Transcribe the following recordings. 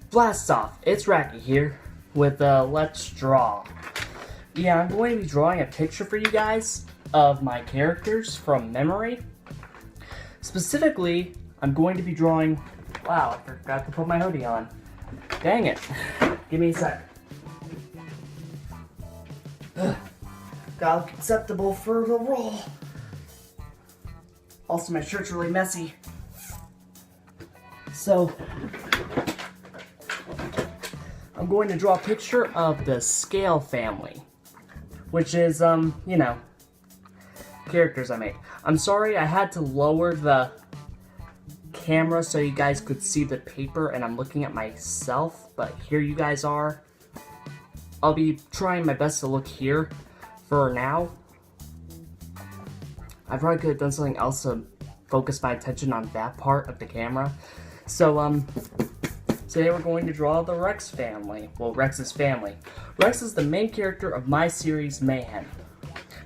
Blast off, it's Racky here with Let's Draw. Yeah, I'm going to be drawing a picture for you guys of my characters from memory. Specifically, I'm going to be drawing... Wow, I forgot to put my hoodie on. Dang it. Give me a sec. Gotta look acceptable for the role. Also, my shirt's really messy. So, I'm going to draw a picture of the Scale family, which is, you know, characters I made. I'm sorry I had to lower the camera so you guys could see the paper and I'm looking at myself, but here you guys are. I'll be trying my best to look here for now. I probably could have done something else to focus my attention on that part of the camera. So, today we're going to draw the Rex family. Well, Rex's family. Rex is the main character of my series, Mayhem.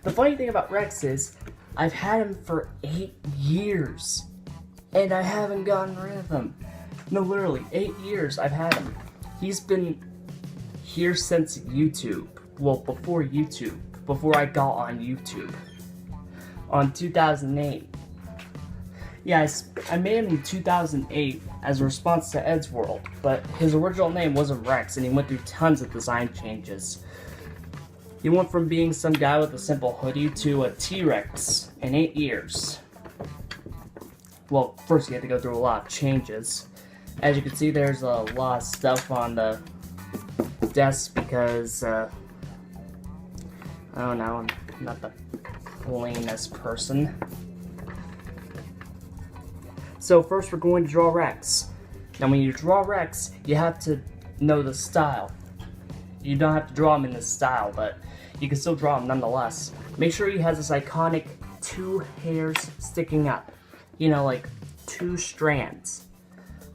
The funny thing about Rex is, I've had him for 8 years, and I haven't gotten rid of him. No, literally, 8 years I've had him. He's been here since YouTube. Well, before YouTube. Before I got on YouTube. On 2008. Yes, I made him in 2008 as a response to Ed's World, but his original name wasn't Rex, and he went through tons of design changes. He went from being some guy with a simple hoodie to a T-Rex in 8 years. Well, first he had to go through a lot of changes. As you can see, there's a lot of stuff on the desk because, I don't know, I'm not the cleanest person. So first we're going to draw Rex. Now when you draw Rex, you have to know the style. You don't have to draw him in this style, but you can still draw him nonetheless. Make sure he has this iconic 2 hairs sticking up. You know, like 2 strands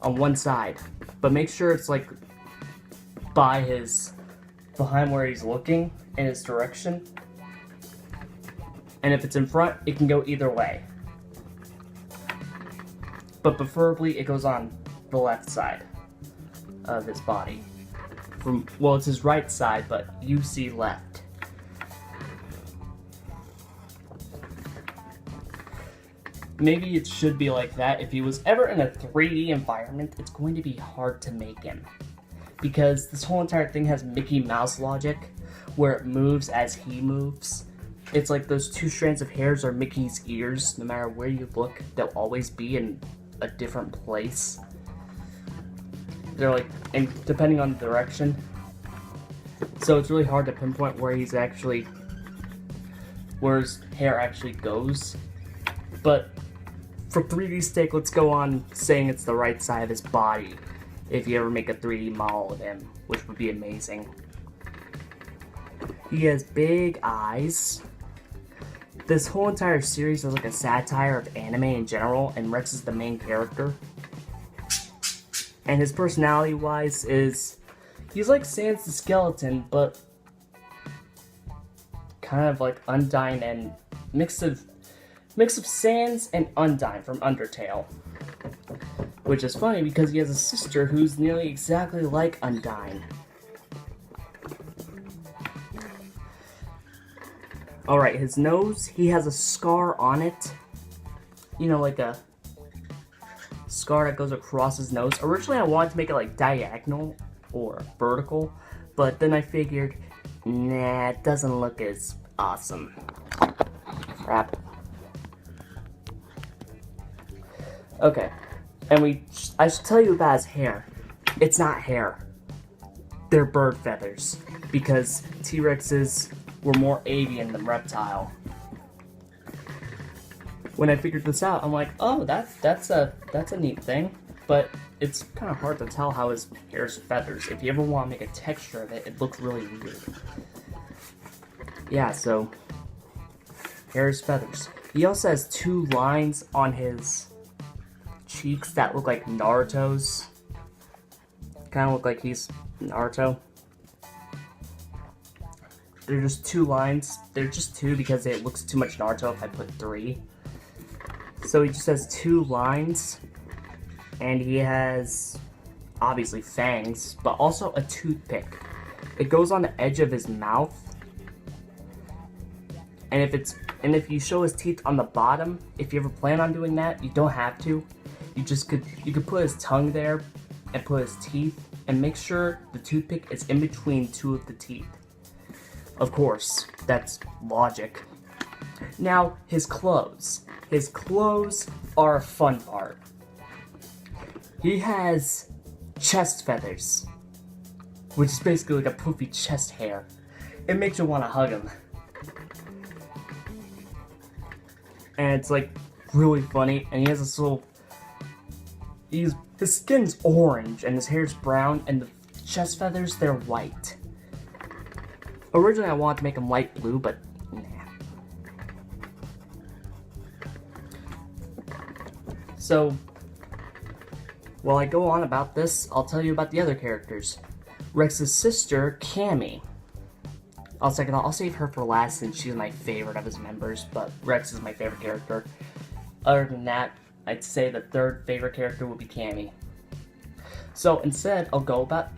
on one side. But make sure it's like behind where he's looking in his direction. And if it's in front, it can go either way. But preferably it goes on the left side of his body. Well, it's his right side, but you see left. Maybe it should be like that. If he was ever in a 3D environment, it's going to be hard to make him. Because this whole entire thing has Mickey Mouse logic, where it moves as he moves. It's like those 2 strands of hairs are Mickey's ears. No matter where you look, they'll always be in a different place. They're like, and depending on the direction. So it's really hard to pinpoint where his hair actually goes. But for 3D sake, let's go on saying it's the right side of his body. If you ever make a 3D model of him, which would be amazing. He has big eyes. This whole entire series is like a satire of anime in general, and Rex is the main character. And his personality-wise is... he's like Sans the Skeleton, but kind of like Undyne and mix of Sans and Undyne from Undertale. Which is funny because he has a sister who's nearly exactly like Undyne. Alright, his nose, he has a scar on it. You know, like a scar that goes across his nose. Originally I wanted to make it like diagonal or vertical, but then I figured, nah, it doesn't look as awesome. Crap. Okay, and I should tell you about his hair. It's not hair. They're bird feathers, because T-Rexes were more avian than reptile. When I figured this out, I'm like, oh, that's a neat thing, but it's kind of hard to tell how his hair's feathers. If you ever want to make a texture of it, it looks really weird. Yeah, so hair's feathers. He also has 2 lines on his cheeks that look like Naruto's. Kind of look like he's Naruto. They're just 2 lines. They're just 2 because it looks too much Naruto if I put 3. So he just has 2 lines. And he has obviously fangs, but also a toothpick. It goes on the edge of his mouth, and if you show his teeth on the bottom, if you ever plan on doing that, you don't have to. You could put his tongue there and put his teeth, and make sure the toothpick is in between two of the teeth. Of course, that's logic. Now, his clothes. His clothes are a fun part. He has chest feathers, which is basically like a poofy chest hair. It makes you want to hug him. And it's like really funny, and he has this little... his skin's orange, and his hair's brown, and the chest feathers, they're white. Originally I wanted to make him light blue, but nah. So, while I go on about this, I'll tell you about the other characters. Rex's sister, Cammy. I'll save her for last since she's my favorite of his members, but Rex is my favorite character. Other than that, I'd say the third favorite character would be Cammy. So instead, I'll go about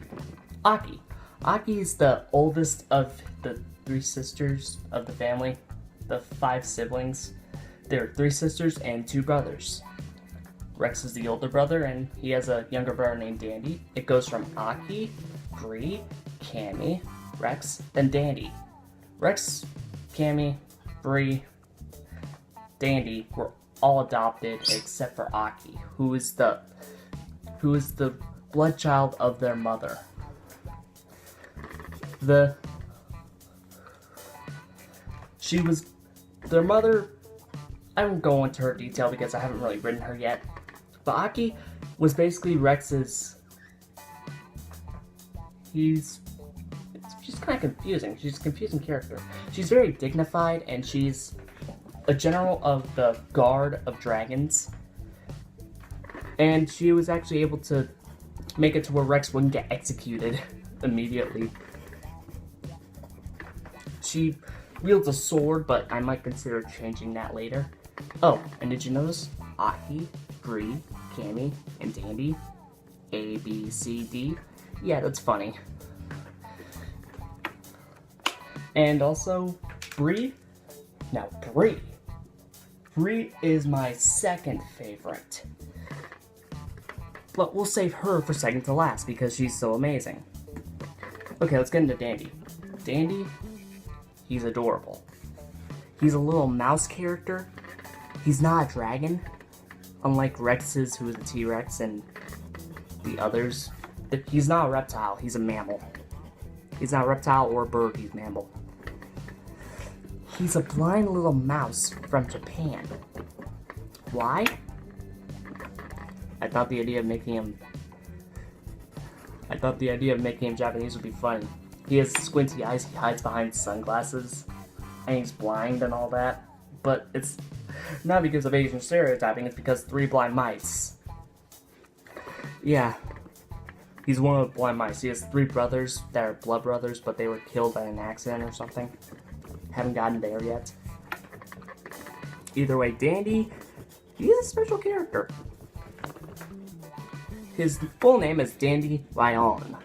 Aki. Aki is the oldest of the 3 sisters of the family, the 5 siblings. There are 3 sisters and 2 brothers. Rex is the older brother, and he has a younger brother named Dandy. It goes from Aki, Bree, Cammy, Rex, then Dandy. Rex, Cammy, Bree, Dandy were all adopted except for Aki, who is the blood child of their mother. Their mother, I won't go into her detail because I haven't really written her yet, but Aki was basically Rex's, she's kind of confusing. She's a confusing character. She's very dignified, and she's a general of the Guard of Dragons. And she was actually able to make it to where Rex wouldn't get executed immediately. She wields a sword, but I might consider changing that later. Oh, and did you notice? Aki, Bree, Cammy, and Dandy. A, B, C, D. Yeah, that's funny. And also, Bree. Now, Bree. Bree is my second favorite. But we'll save her for second to last because she's so amazing. Okay, let's get into Dandy. Dandy, he's adorable. He's a little mouse character. He's not a dragon, unlike Rex's, who is a T-Rex, and the others. He's not a reptile, he's a mammal. He's not a reptile or a bird, he's a mammal. He's a blind little mouse from Japan. Why? I thought the idea of making him Japanese would be funny. He has squinty eyes, he hides behind sunglasses, and he's blind and all that. But it's not because of Asian stereotyping, it's because 3 blind mice. Yeah. He's one of the blind mice. He has 3 brothers that are blood brothers, but they were killed by an accident or something. Haven't gotten there yet. Either way, Dandy, he's a special character. His full name is Dandy Lion,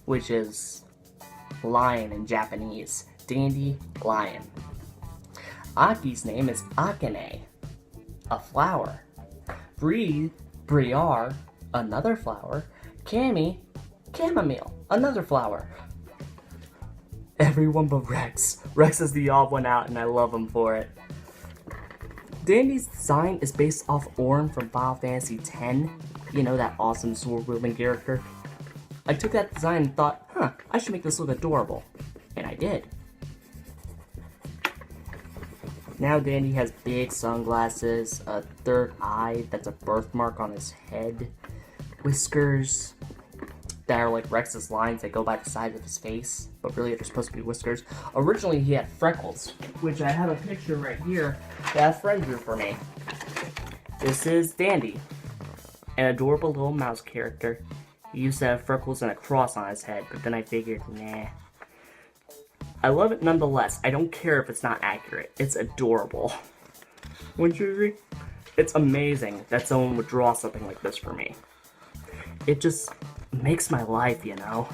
which is lion in Japanese. Dandy Lion. Aki's name is Akane, a flower. Briar, another flower. Cammy, chamomile, another flower. Everyone but Rex. Rex is the odd one out, and I love him for it. Dandy's design is based off Ornn from Final Fantasy X. You know, that awesome sword-wielding character. I took that design and thought, I should make this look adorable. And I did. Now Dandy has big sunglasses, a 3rd eye that's a birthmark on his head, whiskers that are like Rex's lines that go by the side of his face, but really they're supposed to be whiskers. Originally he had freckles, which I have a picture right here that a friend drew for me. This is Dandy, an adorable little mouse character. He used to have freckles and a cross on his head, but then I figured, nah. I love it nonetheless. I don't care if it's not accurate. It's adorable. Wouldn't you agree? It's amazing that someone would draw something like this for me. It just makes my life, you know?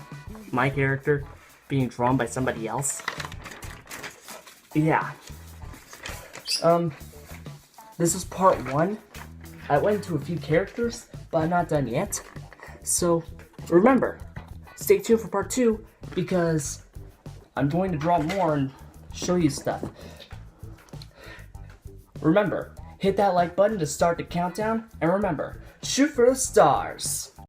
My character being drawn by somebody else. Yeah. This is part 1. I went into a few characters, but I'm not done yet. So, remember, stay tuned for part 2, because I'm going to draw more and show you stuff. Remember, hit that like button to start the countdown, and remember, shoot for the stars!